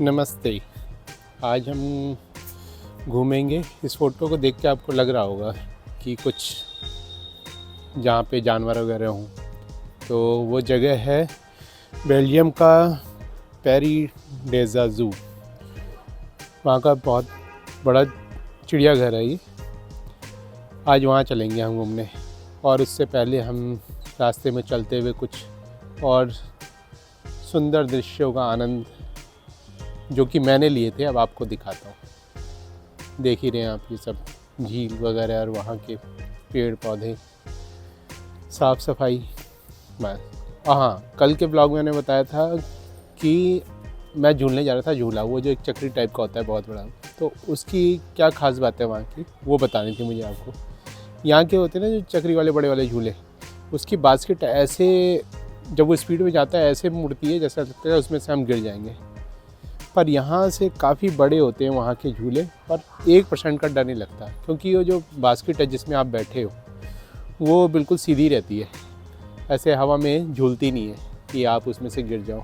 नमस्ते। आज हम घूमेंगे। इस फ़ोटो को देख के आपको लग रहा होगा कि कुछ जहाँ पे जानवर वगैरह हों, तो वो जगह है बेल्जियम का पेरी डेज़ा ज़ू। वहाँ का बहुत बड़ा चिड़ियाघर है ये। आज वहाँ चलेंगे हम घूमने, और उससे पहले हम रास्ते में चलते हुए कुछ और सुंदर दृश्यों का आनंद जो कि मैंने लिए थे अब आपको दिखाता हूँ। देख ही रहे हैं आप ये सब झील वगैरह और वहाँ के पेड़ पौधे, साफ़ सफाई। बस हाँ, कल के ब्लॉग में मैंने बताया था कि मैं झूलने जा रहा था झूला, वो जो एक चक्री टाइप का होता है बहुत बड़ा, तो उसकी क्या ख़ास बात है वहाँ की, वो बतानी थी मुझे आपको। यहाँ के होते हैं ना जो चक्री वाले बड़े वाले झूले, उसकी बास्केट ऐसे जब वो स्पीड में जाता है ऐसे मुड़ती है जैसा लगता है उसमें से हम गिर जाएंगे। पर यहाँ से काफ़ी बड़े होते हैं वहाँ के झूले, और 1% का डर नहीं लगता, क्योंकि वो जो बास्केट है जिसमें आप बैठे हो वो बिल्कुल सीधी रहती है, ऐसे हवा में झूलती नहीं है कि आप उसमें से गिर जाओ।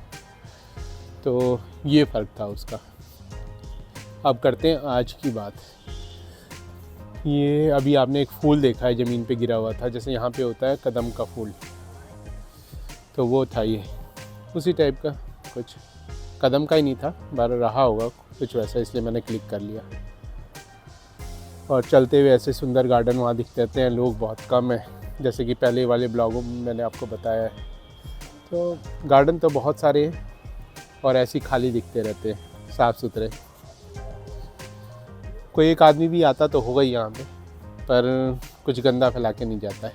तो ये फ़र्क था उसका। अब करते हैं आज की बात। ये अभी आपने एक फूल देखा है ज़मीन पे गिरा हुआ था, जैसे यहाँ पे होता है कदम का फूल, तो वो था ये उसी टाइप का। कुछ कदम का ही नहीं था, बार रहा होगा कुछ वैसा, इसलिए मैंने क्लिक कर लिया। और चलते हुए ऐसे सुंदर गार्डन वहाँ दिखते रहते हैं। लोग बहुत कम हैं, जैसे कि पहले वाले ब्लॉगों में मैंने आपको बताया है। तो गार्डन तो बहुत सारे हैं और ऐसे ही खाली दिखते रहते हैं, साफ़ सुथरे। कोई एक आदमी भी आता तो होगा ही यहाँ पे, पर कुछ गंदा फैला के नहीं जाता है।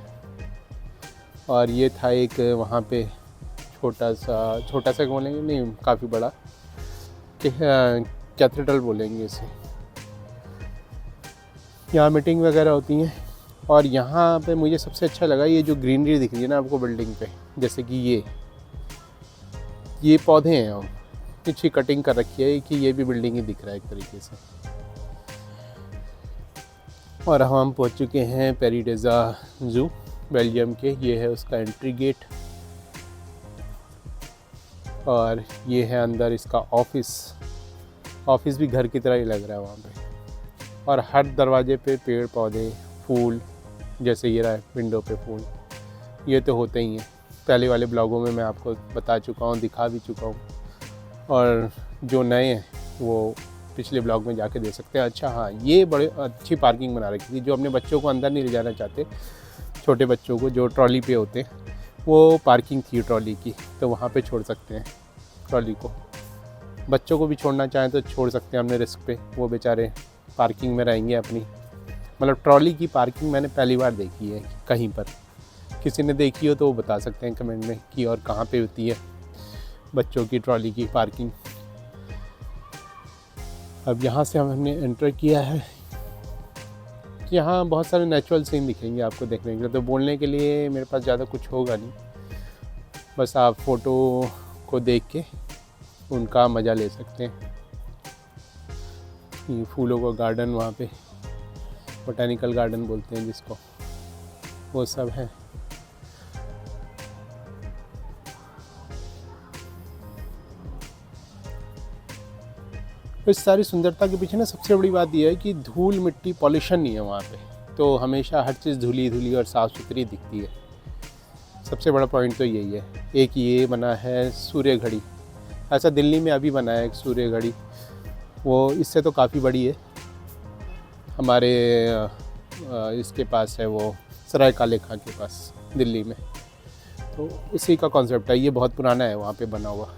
और ये था एक वहाँ पे छोटा सा बोलेंगे नहीं, काफ़ी बड़ा कैथेड्रल बोलेंगे इसे। यहाँ मीटिंग वगैरह होती हैं। और यहाँ पे मुझे सबसे अच्छा लगा ये जो ग्रीनरी दिख रही है ना आपको बिल्डिंग पे, जैसे कि ये पौधे हैं, और अच्छी कटिंग कर रखी है कि ये भी बिल्डिंग ही दिख रहा है एक तरीके से। और हम पहुँच चुके हैं पेरी डेज़ा ज़ू बेल्जियम के। ये है उसका एंट्री गेट, और ये है अंदर इसका ऑफिस भी घर की तरह ही लग रहा है वहाँ पे। और हर दरवाजे पे पेड़ पौधे, फूल, जैसे ये रहा है विंडो पे फूल, ये तो होते ही हैं। पहले वाले ब्लॉगों में मैं आपको बता चुका हूँ, दिखा भी चुका हूँ, और जो नए हैं वो पिछले ब्लॉग में जाके दे सकते हैं। अच्छा हाँ, ये बड़े अच्छी पार्किंग बना रखी थी। जो अपने बच्चों को अंदर नहीं ले जाना चाहते, छोटे बच्चों को जो ट्रॉली पे होते हैं, वो पार्किंग थी ट्रॉली की, तो वहाँ पे छोड़ सकते हैं ट्रॉली को। बच्चों को भी छोड़ना चाहें तो छोड़ सकते हैं अपने रिस्क पे, वो बेचारे पार्किंग में रहेंगे अपनी। मतलब ट्रॉली की पार्किंग मैंने पहली बार देखी है कहीं पर। किसी ने देखी हो तो वो बता सकते हैं कमेंट में कि और कहाँ पे होती है बच्चों की ट्रॉली की पार्किंग। अब यहाँ से हमने एंटर किया है। यहाँ बहुत सारे नेचुरल सीन दिखेंगे आपको देखने के लिए, तो बोलने के लिए मेरे पास ज़्यादा कुछ होगा नहीं, बस आप फ़ोटो को देख के उनका मज़ा ले सकते हैं। ये फूलों का गार्डन, वहाँ पे बोटेनिकल गार्डन बोलते हैं जिसको, वो सब है। इस सारी सुंदरता के पीछे ना सबसे बड़ी बात यह है कि धूल मिट्टी पॉल्यूशन नहीं है वहाँ पे, तो हमेशा हर चीज़ धुली धुली और साफ़ सुथरी दिखती है। सबसे बड़ा पॉइंट तो यही है। एक ये बना है सूर्य घड़ी, ऐसा दिल्ली में अभी बना है एक सूर्य घड़ी, वो इससे तो काफ़ी बड़ी है। हमारे इसके पास है, वो सराय काले खां के पास दिल्ली में, तो उसी का कॉन्सेप्ट है। ये बहुत पुराना है वहाँ पे बना हुआ।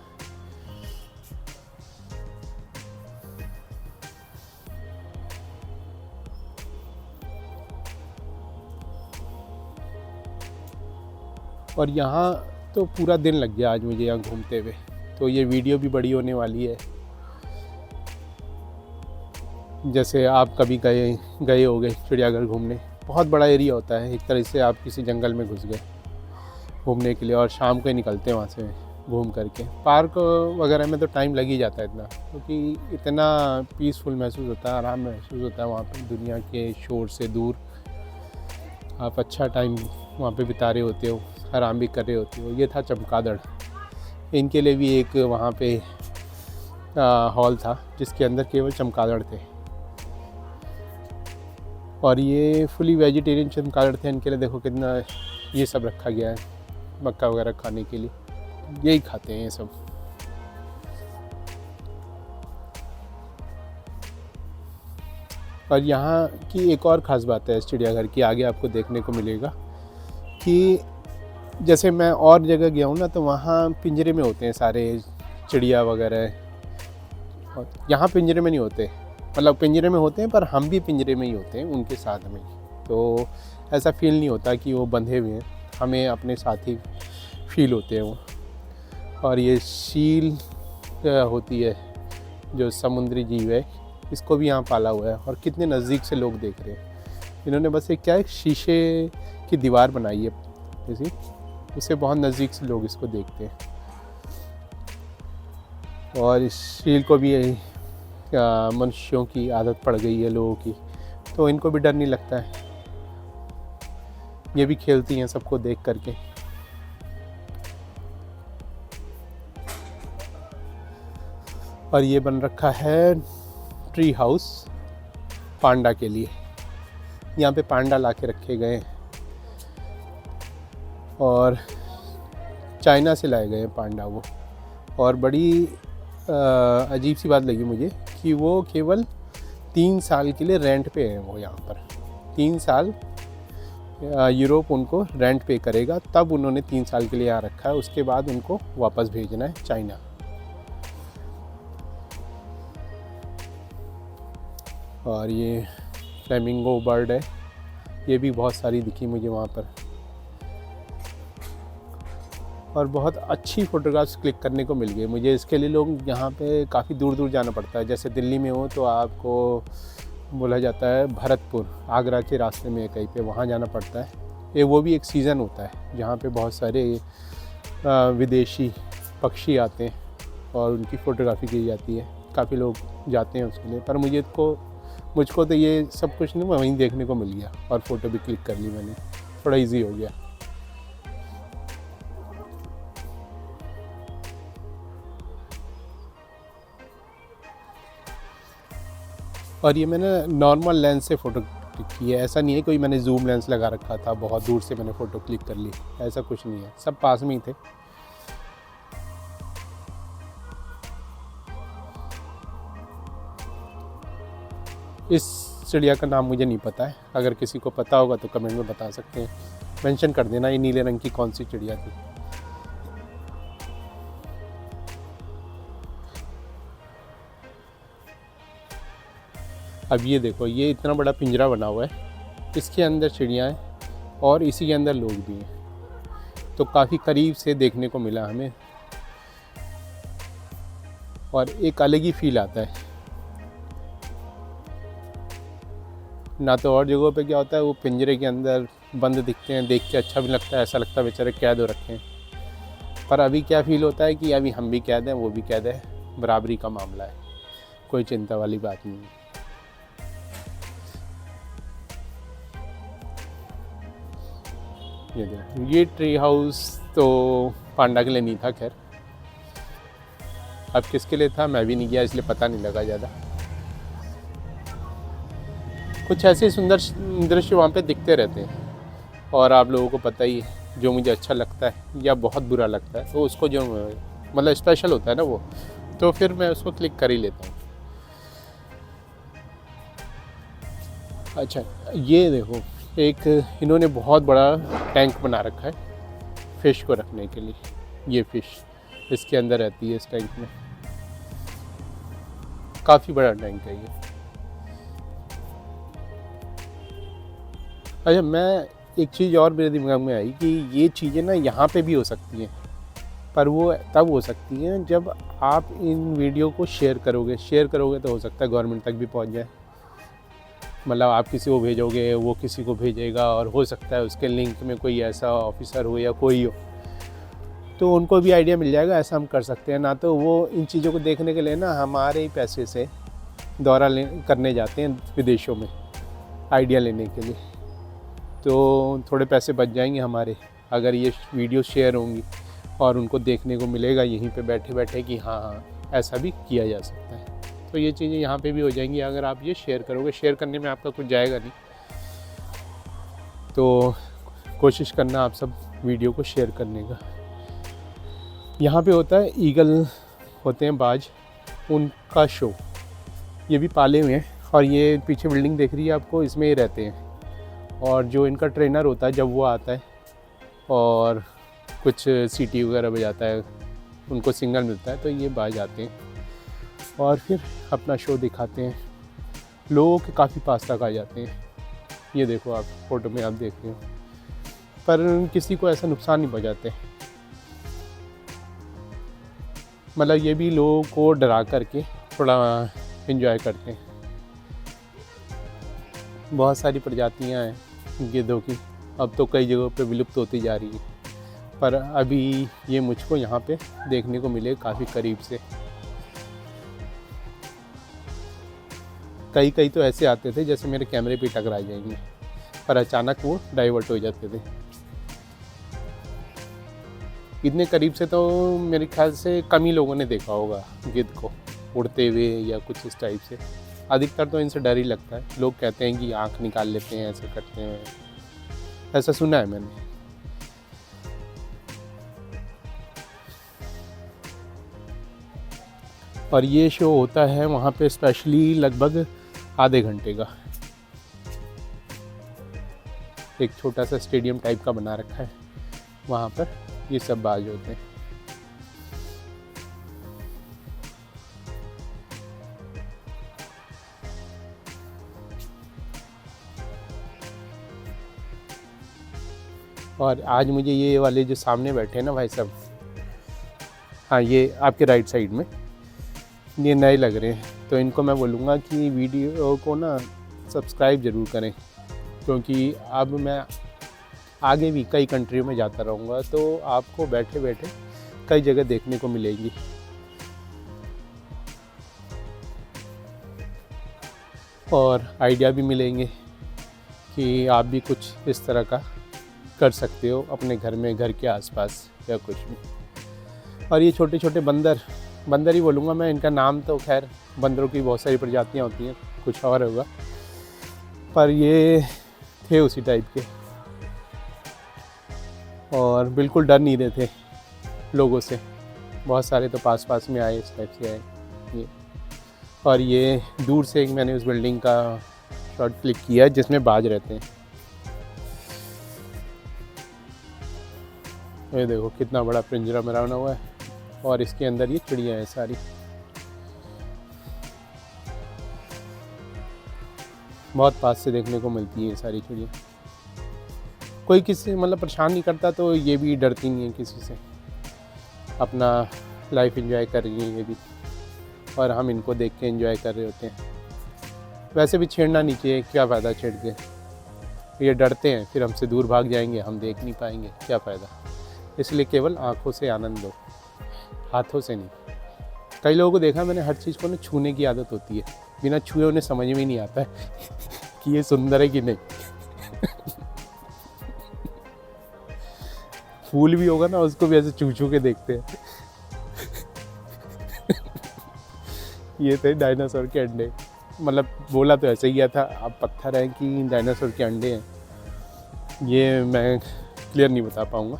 और यहाँ तो पूरा दिन लग गया आज मुझे यहाँ घूमते हुए, तो ये वीडियो भी बड़ी होने वाली है। जैसे आप कभी गए हो गए चिड़ियाघर घूमने, बहुत बड़ा एरिया होता है, एक तरह से आप किसी जंगल में घुस गए घूमने के लिए, और शाम को ही निकलते हैं वहाँ से घूम करके। पार्क वगैरह में तो टाइम लग ही जाता है इतना, क्योंकि इतना पीसफुल महसूस होता है, आराम महसूस होता है वहाँ पे, दुनिया के शोर से दूर आप अच्छा टाइम वहाँ पे बिता रहे होते हो, आराम भी कर रहे होते हो। ये था चमगादड़, इनके लिए भी एक वहाँ पे हॉल था जिसके अंदर केवल चमगादड़ थे, और ये फुली वेजिटेरियन चमगादड़ थे। इनके लिए देखो कितना ये सब रखा गया है, मक्का वगैरह खाने के लिए, यही खाते हैं ये सब। और यहाँ की एक और ख़ास बात है इस चिड़ियाघर की, आगे आपको देखने को मिलेगा कि जैसे मैं और जगह गया हूँ ना, तो वहाँ पिंजरे में होते हैं सारे चिड़िया वगैरह, और यहाँ पिंजरे में नहीं होते। मतलब पिंजरे में होते हैं पर हम भी पिंजरे में ही होते हैं उनके साथ में, तो ऐसा फील नहीं होता कि वो बंधे हुए हैं, हमें अपने साथ ही फील होते हैं वो। और ये सील होती है जो समुद्री जीव है, इसको भी यहाँ पाला हुआ है, और कितने नज़दीक से लोग देख रहे हैं। इन्होंने बस एक क्या है, शीशे की दीवार बनाई है जैसी, उससे बहुत नज़दीक से लोग इसको देखते हैं। और इस सील को भी मनुष्यों की आदत पड़ गई है लोगों की, तो इनको भी डर नहीं लगता है, ये भी खेलती हैं सबको देख करके। और ये बन रखा है ट्री हाउस पांडा के लिए, यहाँ पे पांडा ला के रखे गए हैं, और चाइना से लाए गए हैं पांडा वो। और बड़ी अजीब सी बात लगी मुझे कि वो केवल 3 साल के लिए रेंट पे है वो यहाँ पर। 3 साल यूरोप उनको रेंट पे करेगा, तब उन्होंने 3 साल के लिए यहाँ रखा है, उसके बाद उनको वापस भेजना है चाइना। और ये फ्लेमिंगो बर्ड है, ये भी बहुत सारी दिखी मुझे वहाँ पर, और बहुत अच्छी फ़ोटोग्राफ्स क्लिक करने को मिल गई मुझे। इसके लिए लोग यहाँ पे काफ़ी दूर दूर जाना पड़ता है। जैसे दिल्ली में हो तो आपको बोला जाता है भरतपुर, आगरा के रास्ते में कहीं पे, वहाँ जाना पड़ता है। ये वो भी एक सीज़न होता है जहाँ पे बहुत सारे विदेशी पक्षी आते हैं और उनकी फ़ोटोग्राफी की जाती है। काफ़ी लोग जाते हैं उसके लिए, पर मुझको तो ये सब कुछ नहीं, वहीं देखने को मिल गया और फ़ोटो भी क्लिक कर ली मैंने, थोड़ा इजी हो गया। और ये मैंने नॉर्मल लेंस से फ़ोटो क्लिक की है, ऐसा नहीं है कोई मैंने जूम लेंस लगा रखा था बहुत दूर से मैंने फ़ोटो क्लिक कर ली, ऐसा कुछ नहीं है, सब पास में ही थे। इस चिड़िया का नाम मुझे नहीं पता है, अगर किसी को पता होगा तो कमेंट में बता सकते हैं, मेंशन कर देना ये नीले रंग की कौन सी चिड़िया थी। अब ये देखो, ये इतना बड़ा पिंजरा बना हुआ है, इसके अंदर चिड़ियाँ हैं और इसी के अंदर लोग भी हैं, तो काफ़ी करीब से देखने को मिला हमें, और एक अलग ही फील आता है। ना तो और जगहों पे क्या होता है, वो पिंजरे के अंदर बंद दिखते हैं, देख के अच्छा भी लगता है, ऐसा लगता है बेचारे कैद हो रखे हैं। पर अभी क्या फ़ील होता है कि अभी हम भी कैद हैं, वो भी कैद है, बराबरी का मामला है, कोई चिंता वाली बात नहीं है। ये देखो, ये ट्री हाउस तो पांडा के लिए नहीं था, खैर अब किसके लिए था मैं भी नहीं गया, इसलिए पता नहीं लगा ज़्यादा। कुछ ऐसे सुंदर दृश्य वहाँ पे दिखते रहते हैं, और आप लोगों को पता ही है जो मुझे अच्छा लगता है या बहुत बुरा लगता है, तो उसको जो मतलब स्पेशल होता है ना वो, तो फिर मैं उसको क्लिक कर ही लेता हूँ। अच्छा, ये देखो, एक इन्होंने बहुत बड़ा टैंक बना रखा है फ़िश को रखने के लिए। ये फ़िश इसके अंदर रहती है, इस टैंक में, काफ़ी बड़ा टैंक है ये। अच्छा, मैं एक चीज़ और मेरे दिमाग में आई कि ये चीज़ें ना यहाँ पे भी हो सकती हैं, पर वो तब हो सकती हैं जब आप इन वीडियो को शेयर करोगे तो हो सकता है गवर्नमेंट तक भी पहुँच जाए। मतलब आप किसी को भेजोगे, वो किसी को भेजेगा, और हो सकता है उसके लिंक में कोई ऐसा ऑफिसर हो या कोई हो, तो उनको भी आइडिया मिल जाएगा। ऐसा हम कर सकते हैं ना, तो वो इन चीज़ों को देखने के लिए ना हमारे ही पैसे से दौरा करने जाते हैं विदेशों में आइडिया लेने के लिए, तो थोड़े पैसे बच जाएंगे हमारे अगर ये वीडियो शेयर होंगी और उनको देखने को मिलेगा यहीं पे बैठे बैठे कि हाँ ऐसा भी किया जा सकता है। तो ये चीज़ें यहाँ पे भी हो जाएंगी अगर आप ये शेयर करोगे। शेयर करने में आपका कुछ जाएगा नहीं, तो कोशिश करना आप सब वीडियो को शेयर करने का। यहाँ पे होता है ईगल होते हैं बाज, उनका शो, ये भी पाले हुए हैं। और ये पीछे बिल्डिंग देख रही है आपको, इसमें ही रहते हैं। और जो इनका ट्रेनर होता है जब वो आता है और कुछ सीटी वगैरह बजाता है, उनको सिग्नल मिलता है, तो ये बाज आते हैं और फिर अपना शो दिखाते हैं। लोगों के काफ़ी पास तक आ जाते हैं। ये देखो आप फ़ोटो में आप देख रहे हो, पर किसी को ऐसा नुकसान नहीं पहुंचाते। मतलब ये भी लोगों को डरा करके थोड़ा एंजॉय करते हैं। बहुत सारी प्रजातियां हैं गिद्धों की, अब तो कई जगहों पे विलुप्त होती जा रही है, पर अभी ये मुझको यहाँ पे देखने को मिले काफ़ी करीब से। कई तो ऐसे आते थे जैसे मेरे कैमरे पे टकरा जाएंगे, पर अचानक वो डाइवर्ट हो जाते थे। इतने करीब से तो मेरे ख्याल से कम ही लोगों ने देखा होगा गिद्ध को उड़ते हुए या कुछ इस टाइप से। अधिकतर तो इनसे डर ही लगता है। लोग कहते हैं कि आँख निकाल लेते हैं, ऐसे करते हैं, ऐसा सुना है मैंने। और ये शो होता है वहाँ पे स्पेशली लगभग आधे घंटे का। एक छोटा सा स्टेडियम टाइप का बना रखा है, वहाँ पर ये सब बाज होते हैं। और आज मुझे ये वाले जो सामने बैठे हैं ना भाई साहब, हाँ ये आपके राइट साइड में, ये नए लग रहे हैं। तो इनको मैं बोलूँगा कि वीडियो को ना सब्सक्राइब ज़रूर करें, क्योंकि अब मैं आगे भी कई कंट्रियों में जाता रहूँगा, तो आपको बैठे बैठे कई जगह देखने को मिलेगी। और आइडिया भी मिलेंगे कि आप भी कुछ इस तरह का कर सकते हो अपने घर में, घर के आसपास या कुछ भी। और ये छोटे छोटे बंदर ही बोलूँगा मैं, इनका नाम तो खैर बंदरों की बहुत सारी प्रजातियाँ होती हैं, कुछ और होगा, पर ये थे उसी टाइप के। और बिल्कुल डर नहीं रहे थे लोगों से। बहुत सारे तो पास में आए, इस टाइप से आए ये। और ये दूर से एक मैंने उस बिल्डिंग का शॉट क्लिक किया जिसमें बाज रहते हैं। ये देखो कितना बड़ा पिंजरा बना हुआ है, और इसके अंदर ये चिड़ियाँ हैं सारी। बहुत पास से देखने को मिलती है ये सारी चिड़ियाँ। कोई किसी मतलब परेशान नहीं करता, तो ये भी डरती नहीं है किसी से, अपना लाइफ एंजॉय कर रही हैं ये भी, और हम इनको देख के एंजॉय कर रहे होते हैं। वैसे भी छेड़ना नहीं चाहिए, क्या फ़ायदा छेड़ के। ये डरते हैं, फिर हमसे दूर भाग जाएंगे, हम देख नहीं पाएंगे, क्या फ़ायदा। इसलिए केवल आँखों से आनंद लो, हाथों से नहीं। कई लोगों को देखा मैंने, हर चीज़ को ना छूने की आदत होती है, बिना छुए उन्हें समझ में नहीं आता है कि ये सुंदर है कि नहीं। फूल भी होगा ना, उसको भी ऐसे छू के देखते हैं। ये थे डायनासोर के अंडे, मतलब बोला तो ऐसे ही गया था, अब पत्थर है कि डायनासोर के अंडे हैं ये मैं क्लियर नहीं बता पाऊँगा।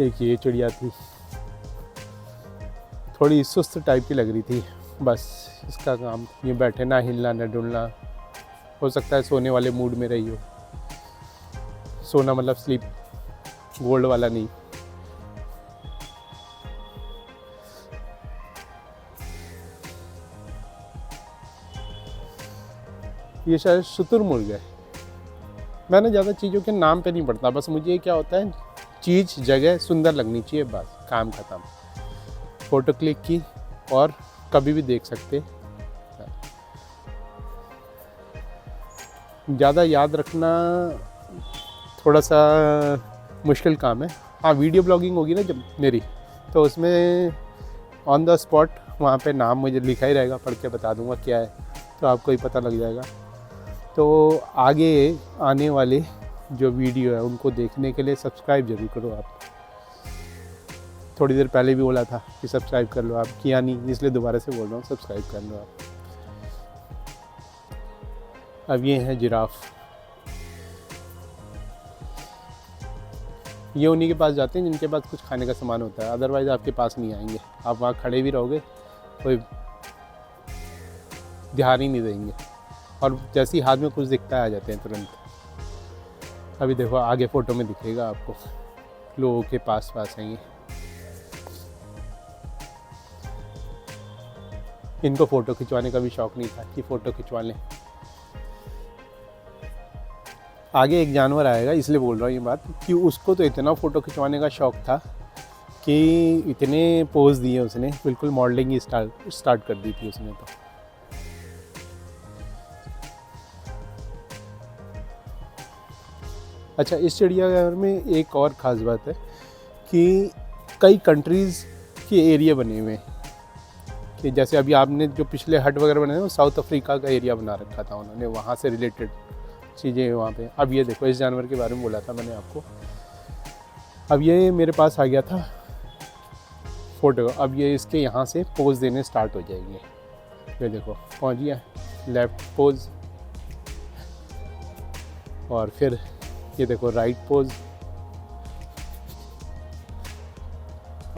एक ये चिड़िया थी, थोड़ी सुस्त टाइप की लग रही थी, बस इसका काम ये बैठे ना हिलना ना डुलना। हो सकता है सोने वाले मूड में रही हो। सोना मतलब स्लीप, गोल्ड वाला नहीं। ये शायद शुतुरमुर्ग है। मैंने ज़्यादा चीज़ों के नाम पे नहीं पढ़ता, बस मुझे क्या होता है, चीज़ जगह सुंदर लगनी चाहिए, बस काम खत्म। फ़ोटो क्लिक की और कभी भी देख सकते। ज़्यादा याद रखना थोड़ा सा मुश्किल काम है। हाँ, वीडियो ब्लॉगिंग होगी ना जब मेरी, तो उसमें ऑन द स्पॉट वहाँ पे नाम मुझे लिखा ही रहेगा, पढ़ के बता दूँगा क्या है, तो आपको ही पता लग जाएगा। तो आगे आने वाले जो वीडियो है उनको देखने के लिए सब्सक्राइब ज़रूर करो आप। थोड़ी देर पहले भी बोला था कि सब्सक्राइब कर लो, आप किया नहीं, इसलिए दोबारा से बोल रहा हूँ, सब्सक्राइब कर लो आप। अब ये है जिराफ, ये उन्हीं के पास जाते हैं जिनके पास कुछ खाने का सामान होता है, अदरवाइज़ आपके पास नहीं आएंगे। आप वहाँ खड़े भी रहोगे कोई ध्यान ही नहीं देंगे, और जैसे ही हाथ में कुछ दिखता है आ जाते हैं तुरंत। अभी देखो आगे फ़ोटो में दिखेगा आपको, लोगों के पास हैं ये। इनको फ़ोटो खिंचवाने का भी शौक़ नहीं था कि फ़ोटो खिंचवा लें। आगे एक जानवर आएगा इसलिए बोल रहा हूँ ये बात कि उसको तो इतना फ़ोटो खिंचवाने का शौक़ था कि इतने पोज दिए उसने, बिल्कुल मॉडलिंग ही स्टार्ट कर दी थी उसने तो। अच्छा, इस चिड़ियाघर में एक और ख़ास बात है कि कई कंट्रीज़ के एरिया बने हुए हैं, कि जैसे अभी आपने जो पिछले हट वगैरह बनाए वो साउथ अफ्रीका का एरिया बना रखा था उन्होंने, वहाँ से रिलेटेड चीज़ें वहाँ पे। अब ये देखो, इस जानवर के बारे में बोला था मैंने आपको, अब ये मेरे पास आ गया था फ़ोटो, अब ये इसके यहाँ से पोज देने स्टार्ट हो जाएंगे। ये देखो पहुँच गया लेफ़्ट पोज, और फिर ये देखो राइट पोज,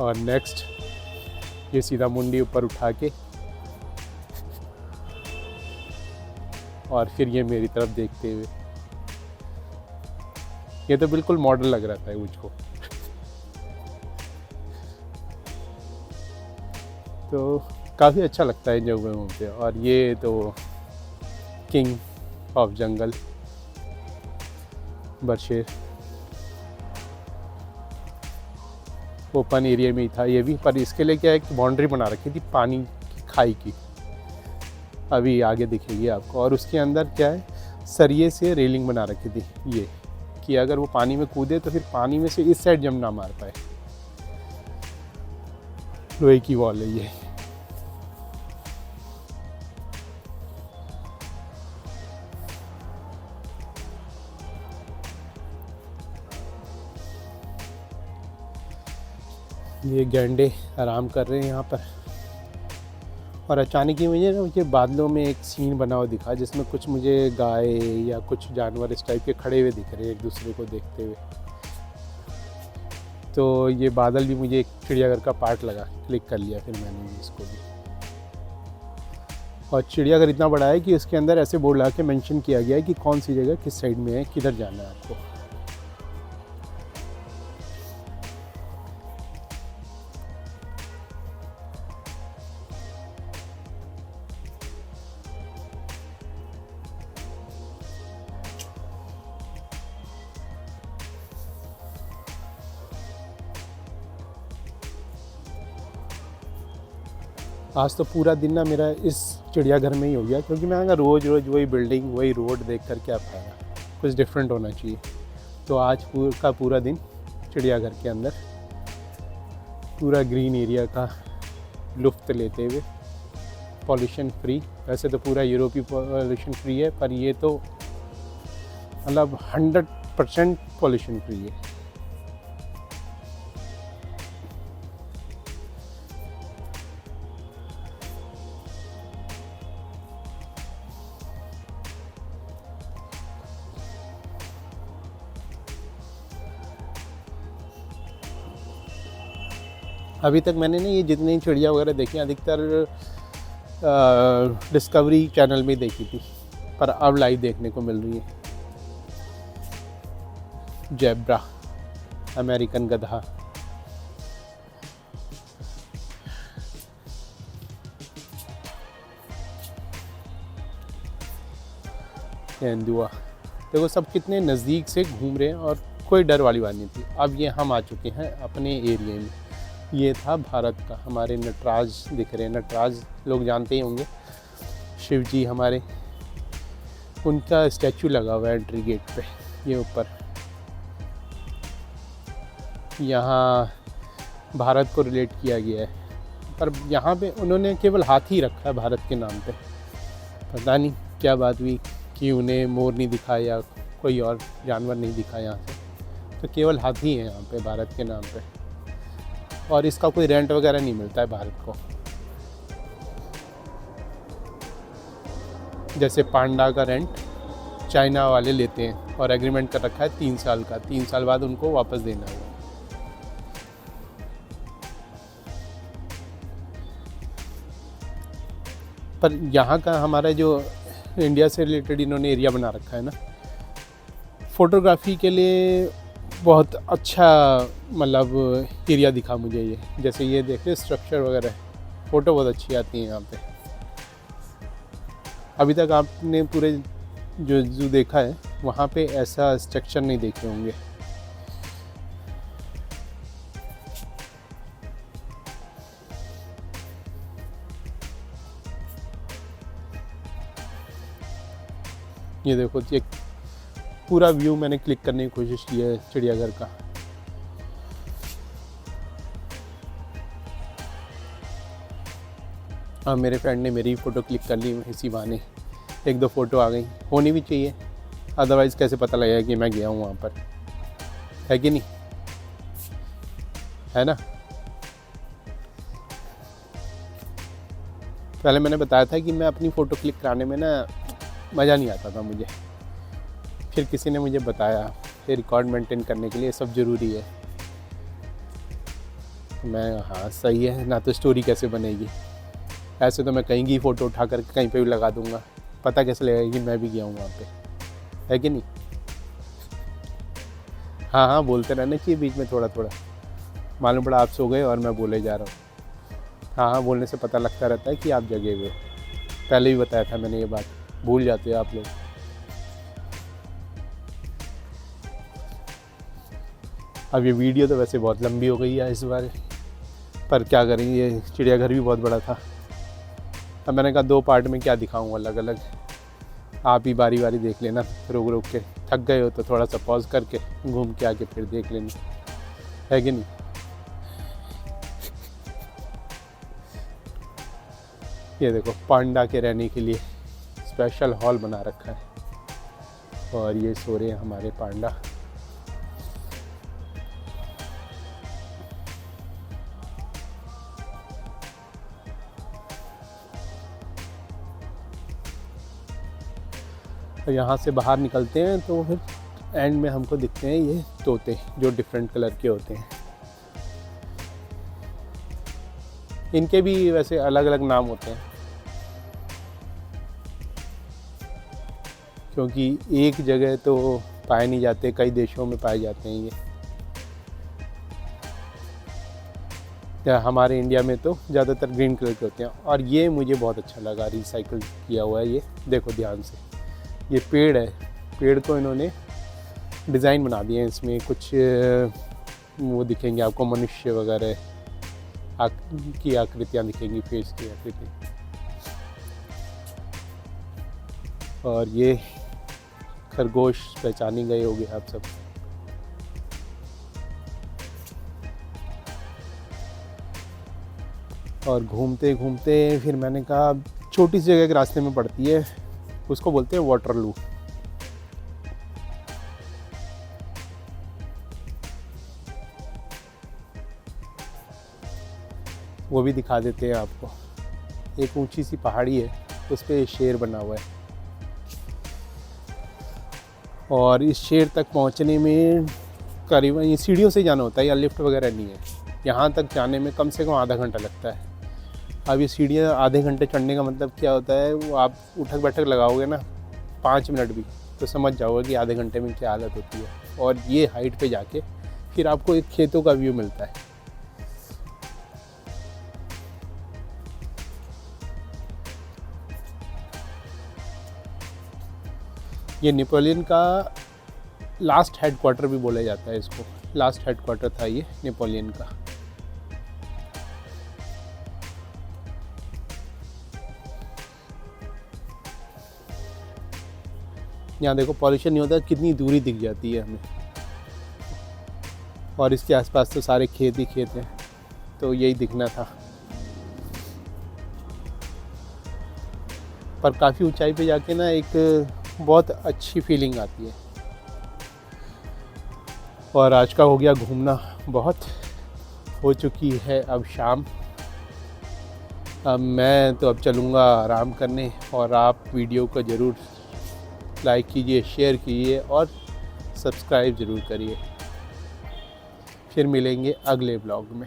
और नेक्स्ट ये सीधा मुंडी ऊपर उठा के, और फिर ये मेरी तरफ देखते हुए। ये तो बिल्कुल मॉडल लग रहा था मुझको। तो काफ़ी अच्छा लगता है जब घूमते। और ये तो किंग ऑफ जंगल बरशेर, ओपन एरिया में ही था ये भी, पर इसके लिए क्या एक बाउंड्री बना रखी थी पानी की, खाई की, अभी आगे दिखेगी आपको। और उसके अंदर क्या है, सरिये से रेलिंग बना रखी थी ये, कि अगर वो पानी में कूदे तो फिर पानी में से इस साइड जंप ना मार पाए। लोहे की वॉल है ये। ये गैंडे आराम कर रहे हैं यहाँ पर। और अचानक ही मुझे बादलों में एक सीन बना हुआ दिखा, जिसमें कुछ मुझे गाय या कुछ जानवर इस टाइप के खड़े हुए दिख रहे हैं एक दूसरे को देखते हुए। तो ये बादल भी मुझे एक चिड़ियाघर का पार्ट लगा, क्लिक कर लिया फिर मैंने इसको भी। और चिड़ियाघर इतना बड़ा है कि उसके अंदर ऐसे बोर्ड लगा के मेंशन किया गया है कि कौन सी जगह किस साइड में है, किधर जाना है आपको। आज तो पूरा दिन ना मेरा इस चिड़ियाघर में ही हो गया, क्योंकि मैं रोज़ वही बिल्डिंग वही रोड देख कर क्या पाया, कुछ डिफरेंट होना चाहिए। तो आज पूरा दिन चिड़ियाघर के अंदर पूरा ग्रीन एरिया का लुत्फ़ लेते हुए, पॉल्यूशन फ्री। वैसे तो पूरा यूरोपीय पॉल्यूशन फ्री है, पर ये तो मतलब 100% पॉल्यूशन फ्री है। अभी तक मैंने ना ये जितनी चिड़िया वगैरह देखी अधिकतर डिस्कवरी चैनल में देखी थी, पर अब लाइव देखने को मिल रही है। जेब्रा, अमेरिकन गधा, तेंदुआ, देखो सब कितने नज़दीक से घूम रहे हैं और कोई डर वाली बात नहीं थी। अब ये हम आ चुके हैं अपने एरिया में। ये था भारत का, हमारे नटराज दिख रहे हैं। नटराज लोग जानते ही होंगे, शिव जी हमारे, उनका स्टैचू लगा हुआ है एंट्री गेट पे, ये ऊपर। यहाँ भारत को रिलेट किया गया है, पर यहाँ पे उन्होंने केवल हाथी रखा है भारत के नाम पे। पता नहीं क्या बात हुई कि उन्हें मोर नहीं दिखाया, कोई और जानवर नहीं दिखा यहाँ से। तो केवल हाथी है यहाँ पे भारत के नाम पे, और इसका कोई रेंट वगैरह नहीं मिलता है भारत को। जैसे पांडा का रेंट चाइना वाले लेते हैं और एग्रीमेंट कर रखा है 3 साल का, 3 साल बाद उनको वापस देना है। पर यहाँ का हमारा जो इंडिया से रिलेटेड इन्होंने एरिया बना रखा है ना फ़ोटोग्राफी के लिए, बहुत अच्छा मतलब एरिया दिखा मुझे ये। जैसे ये देखिए स्ट्रक्चर वगैरह, फ़ोटो बहुत अच्छी आती है यहाँ पे। अभी तक आपने पूरे जो देखा है वहाँ पे ऐसा स्ट्रक्चर नहीं देखे होंगे। ये देखो, ये पूरा व्यू मैंने क्लिक करने की कोशिश की है चिड़ियाघर का। हाँ, मेरे फ्रेंड ने मेरी फ़ोटो क्लिक कर ली इसी बहाने, 1-2 फ़ोटो आ गई। होनी भी चाहिए, अदरवाइज़ कैसे पता लगेगा कि मैं गया हूँ वहाँ पर, है कि नहीं, है ना। पहले मैंने बताया था कि मैं अपनी फ़ोटो क्लिक कराने में ना मज़ा नहीं आता था मुझे। फिर किसी ने मुझे बताया कि रिकॉर्ड मेंटेन करने के लिए सब ज़रूरी है। मैं हाँ सही है ना, तो स्टोरी कैसे बनेगी। ऐसे तो मैं कहीं की फ़ोटो उठा कर कहीं पे भी लगा दूँगा, पता कैसे लगेगा कि मैं भी गया हूँ वहाँ पे, है कि नहीं। हाँ हाँ, बोलते रहना चाहिए बीच में थोड़ा थोड़ा। मालूम पड़ा आप सो गए और मैं बोले जा रहा हूँ। हाँ हाँ, बोलने से पता लगता रहता है कि आप जगे हुए हो। पहले भी बताया था मैंने ये बात, भूल जाते हो आप लोग। अब ये वीडियो तो वैसे बहुत लंबी हो गई है इस बार, पर क्या करेंगे, ये चिड़ियाघर भी बहुत बड़ा था। अब मैंने कहा 2 पार्ट में क्या दिखाऊं अलग अलग, आप ही बारी बारी देख लेना, रुक रुक के। थक गए हो तो थोड़ा सा पॉज करके घूम के आके फिर देख लेना, है कि नहीं। ये देखो, पांडा के रहने के लिए स्पेशल हॉल बना रखा है, और ये सो रहे हैं हमारे पांडा। तो यहाँ से बाहर निकलते हैं तो फिर एंड में हमको दिखते हैं ये तोते, जो डिफरेंट कलर के होते हैं। इनके भी वैसे अलग अलग नाम होते हैं, क्योंकि एक जगह तो पाए नहीं जाते, कई देशों में पाए जाते हैं ये। या हमारे इंडिया में तो ज़्यादातर ग्रीन कलर के होते हैं। और ये मुझे बहुत अच्छा लगा, रिसाइकिल किया हुआ है ये, देखो ध्यान से। ये पेड़ है, पेड़ को इन्होंने डिज़ाइन बना दिए हैं, इसमें कुछ वो दिखेंगे आपको, मनुष्य वगैरह की आकृतियाँ दिखेंगी, फेस की आकृति। और ये खरगोश पहचानी गए होंगे आप सब। और घूमते घूमते फिर मैंने कहा, छोटी सी जगह के रास्ते में पड़ती है, उसको बोलते हैं वाटरलू। वो भी दिखा देते हैं आपको। एक ऊंची सी पहाड़ी है, उस पर शेर बना हुआ है, और इस शेर तक पहुंचने में करीबन, ये सीढ़ियों से जाना होता है, या लिफ्ट वगैरह नहीं है। यहाँ तक जाने में कम से कम आधा घंटा लगता है। अब ये सीढ़ियाँ आधे घंटे चढ़ने का मतलब क्या होता है, वो आप उठक बैठक लगाओगे ना 5 मिनट भी, तो समझ जाओगे कि आधे घंटे में क्या हालत होती है। और ये हाइट पे जाके फिर आपको एक खेतों का व्यू मिलता है। ये नेपोलियन का लास्ट हेडक्वार्टर भी बोला जाता है इसको, लास्ट हेडक्वार्टर था ये नेपोलियन का। यहाँ देखो पॉल्यूशन नहीं होता, कितनी दूरी दिख जाती है हमें, और इसके आसपास तो सारे खेत ही खेत हैं, तो यही दिखना था। पर काफ़ी ऊंचाई पे जाके ना एक बहुत अच्छी फीलिंग आती है। और आज का हो गया घूमना बहुत, हो चुकी है अब शाम। अब मैं तो अब चलूँगा आराम करने, और आप वीडियो को ज़रूर लाइक कीजिए, शेयर कीजिए और सब्सक्राइब ज़रूर करिए। फिर मिलेंगे अगले ब्लॉग में।